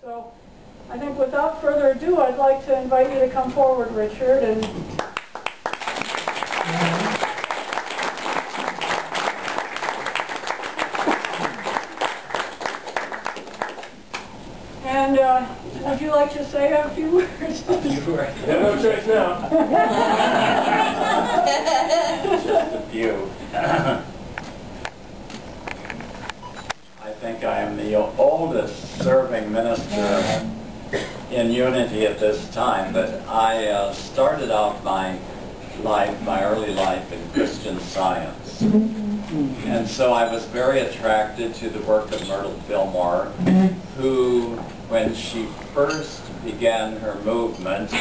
So I think without further ado, I'd like to invite you to come forward, Richard. And would you like to say a few words? A few words. Yeah, no choice now. Just a few. I think I am the oldest serving minister in Unity at this time, but I started out my early life in Christian Science. And so I was very attracted to the work of Myrtle Fillmore, who, when she first began her movement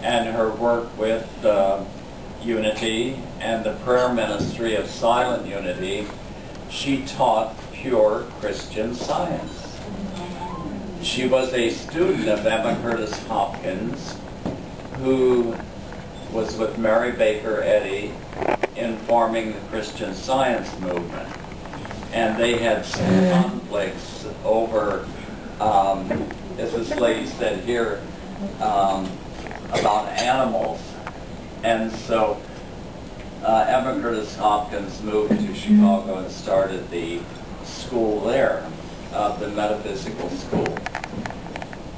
and her work with Unity and the prayer ministry of Silent Unity, she taught pure Christian Science. She was a student of Emma Curtis Hopkins, who was with Mary Baker Eddy in forming the Christian Science movement. And they had some conflicts over, as this lady said here, about animals. And so Emma Curtis Hopkins moved to Chicago and started the school there, the metaphysical school.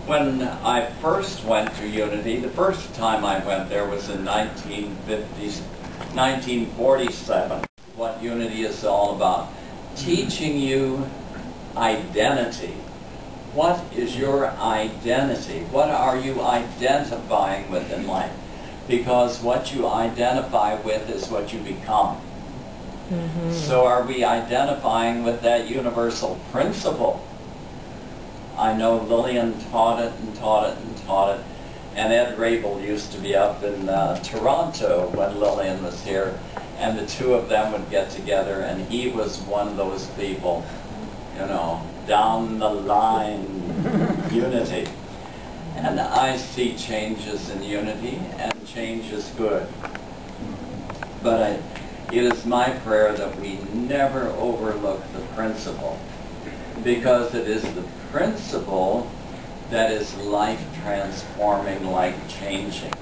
When I first went to Unity, the first time I went there was in 1947. What Unity is all about. Teaching you identity. What is your identity? What are you identifying with in life? Because what you identify with is what you become. So are we identifying with that universal principle? I know Lillian taught it and taught it and taught it, and Ed Rabel used to be up in Toronto when Lillian was here, and the two of them would get together, and he was one of those people, you know, down the line, Unity. And I see changes in Unity, and change is good. But it is my prayer that we never overlook the principle, because it is the principle that is life-transforming, life-changing.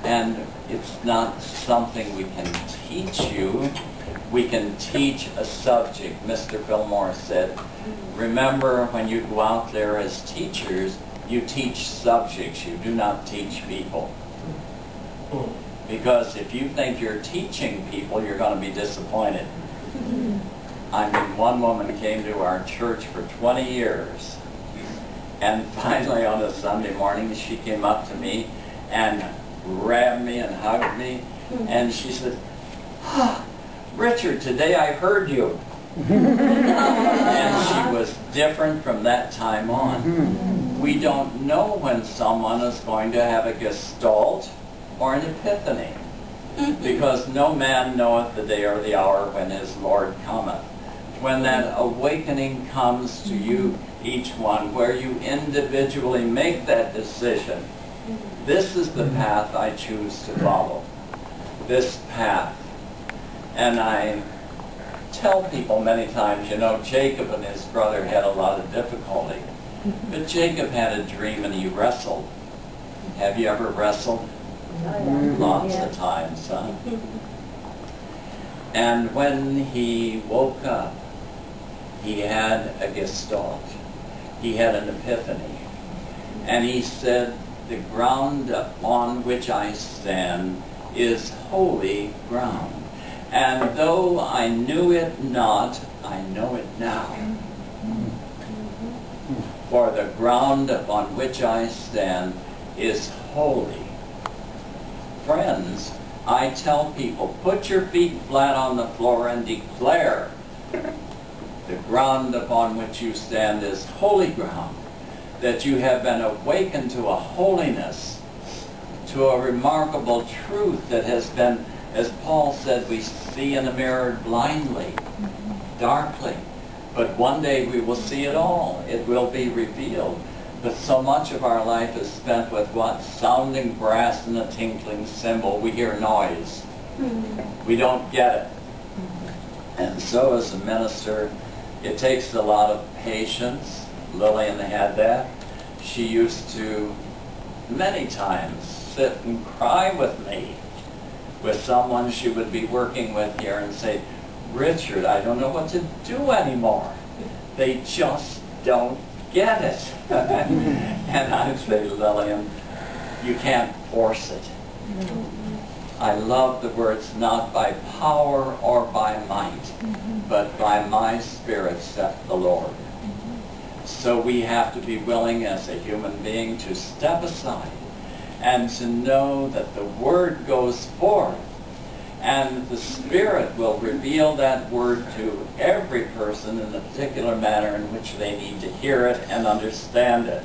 And it's not something we can teach you. We can teach a subject. Mr. Fillmore said, remember, when you go out there as teachers, you teach subjects, you do not teach people. Because if you think you're teaching people, you're going to be disappointed. I mean, one woman came to our church for 20 years, and finally on a Sunday morning she came up to me and grabbed me and hugged me, and she said, "Ah, Richard, today I heard you." And she was different from that time on. We don't know when someone is going to have a gestalt or an epiphany, because no man knoweth the day or the hour when his Lord cometh. When that awakening comes to you, each one, where you individually make that decision, this is the path I choose to follow. This path. And I tell people many times, you know, Jacob and his brother had a lot of difficulty. But Jacob had a dream and he wrestled. Have you ever wrestled? Lots of times, huh? And when he woke up, he had a gestalt. He had an epiphany. And he said, the ground upon which I stand is holy ground. And though I knew it not, I know it now. For the ground upon which I stand is holy. Friends, I tell people, put your feet flat on the floor and declare, the ground upon which you stand is holy ground, that you have been awakened to a holiness, to a remarkable truth that has been, as Paul said, we see in a mirror blindly, darkly, but one day we will see it all. It will be revealed. But so much of our life is spent with what? Sounding brass and a tinkling cymbal. We hear noise. We don't get it. And so as a minister, it takes a lot of patience. Lillian had that. She used to many times sit and cry with me, with someone she would be working with here, and say, Richard, I don't know what to do anymore. They just don't get it. And I'd say, Lillian, you can't force it. I love the words, not by power or by might, but by my Spirit, saith the Lord. So we have to be willing as a human being to step aside and to know that the Word goes forth, and the Spirit will reveal that Word to every person in the particular manner in which they need to hear it and understand it.